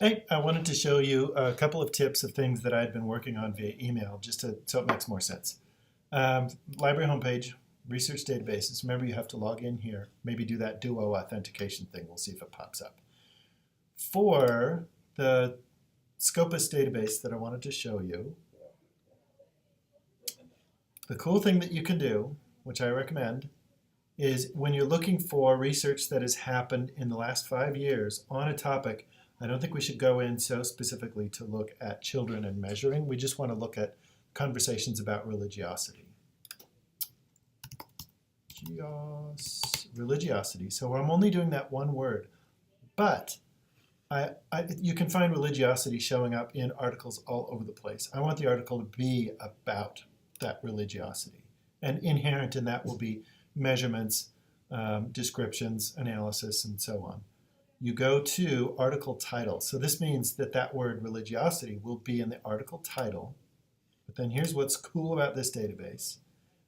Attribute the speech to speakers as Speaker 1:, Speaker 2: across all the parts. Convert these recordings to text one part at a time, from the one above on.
Speaker 1: Hey, I wanted to show you a couple of tips of things that I'd been working on via email, so it makes more sense. Library homepage, research databases. Remember, you have to log in here. Maybe do that duo authentication thing. We'll see if it pops up. For the SCOPUS database that I wanted to show you, the cool thing that you can do, which I recommend, is when you're looking for research that has happened in the last 5 years on a topic. I don't think we should go in so specifically to look at children and measuring. We just want to look at conversations about religiosity. Religiosity. So I'm only doing that one word. But you can find religiosity showing up in articles all over the place. I want the article to be about that religiosity. And inherent in that will be measurements, descriptions, analysis, and so on. You go to article title. So this means that that word religiosity will be in the article title. But then here's what's cool about this database.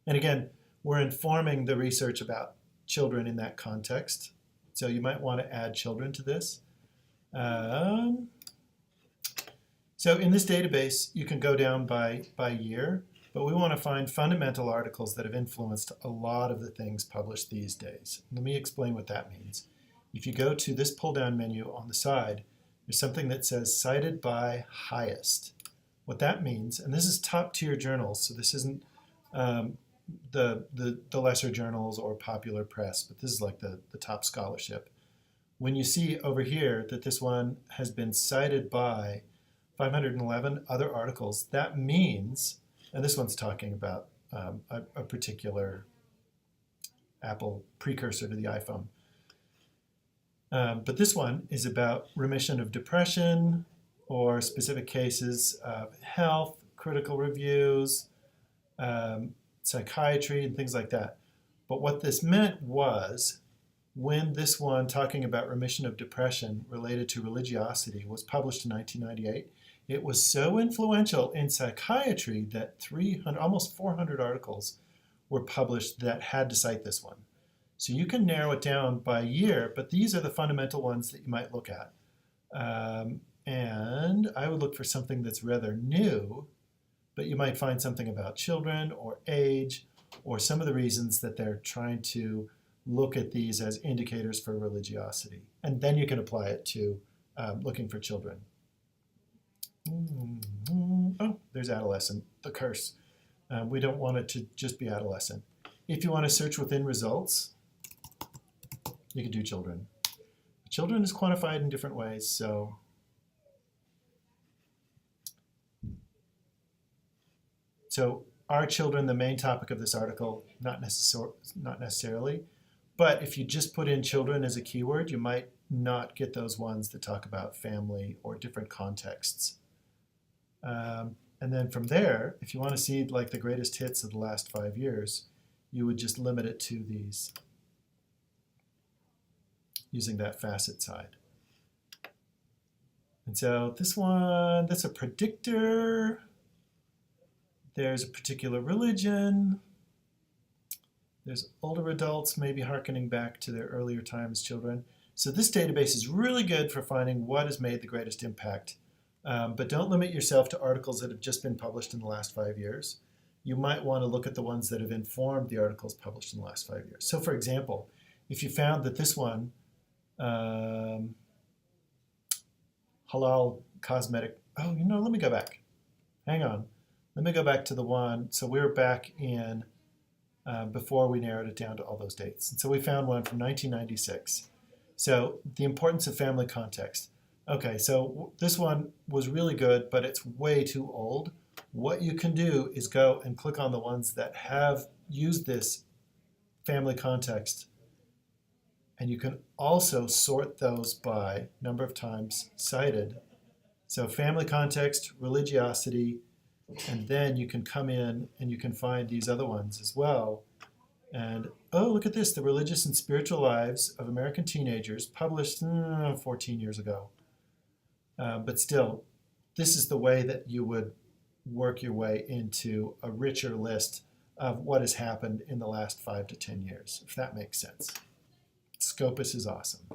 Speaker 1: And again, we're informing the research about children in that context. So you might want to add children to this. So in this database, you can go down by year, but we want to find fundamental articles that have influenced a lot of the things published these days. Let me explain what that means. If you go to this pull-down menu on the side, there's something that says cited by highest. What that means, and this is top-tier journals, so this isn't the lesser journals or popular press, but this is like the top scholarship. When you see over here that this one has been cited by 511 other articles, that means, and this one's talking about a particular Apple precursor to the iPhone. But this one is about remission of depression or specific cases of health, critical reviews, psychiatry, and things like that. But what this meant was when this one talking about remission of depression related to religiosity was published in 1998, it was so influential in psychiatry that almost 400 articles were published that had to cite this one. So you can narrow it down by year, but these are the fundamental ones that you might look at. And I would look for something that's rather new, but you might find something about children or age or some of the reasons that they're trying to look at these as indicators for religiosity. And then you can apply it to looking for children. Oh, there's adolescent, the curse. We don't want it to just be adolescent. If you want to search within results, you can do children. Children is quantified in different ways, so are children the main topic of this article? Not necessarily, but if you just put in children as a keyword, you might not get those ones that talk about family or different contexts. And then from there, if you want to see like the greatest hits of the last 5 years, you would just limit it to these using that facet side. And so this one, that's a predictor. There's a particular religion. There's older adults, maybe hearkening back to their earlier time as children. So this database is really good for finding what has made the greatest impact. But don't limit yourself to articles that have just been published in the last 5 years. You might want to look at the ones that have informed the articles published in the last 5 years. So for example, if you found that this one, halal cosmetic, oh, let me go back. Hang on. Let me go back to the one, so we were back in before we narrowed it down to all those dates. And so we found one from 1996. So the importance of family context. Okay, so this one was really good, but it's way too old. What you can do is go and click on the ones that have used this family context, and you can also sort those by number of times cited. So family context, religiosity, and then you can come in and you can find these other ones as well. And oh, look at this, the religious and spiritual lives of American teenagers, published 14 years ago. But still, this is the way that you would work your way into a richer list of what has happened in the last 5 to 10 years, if that makes sense. Scopus is awesome.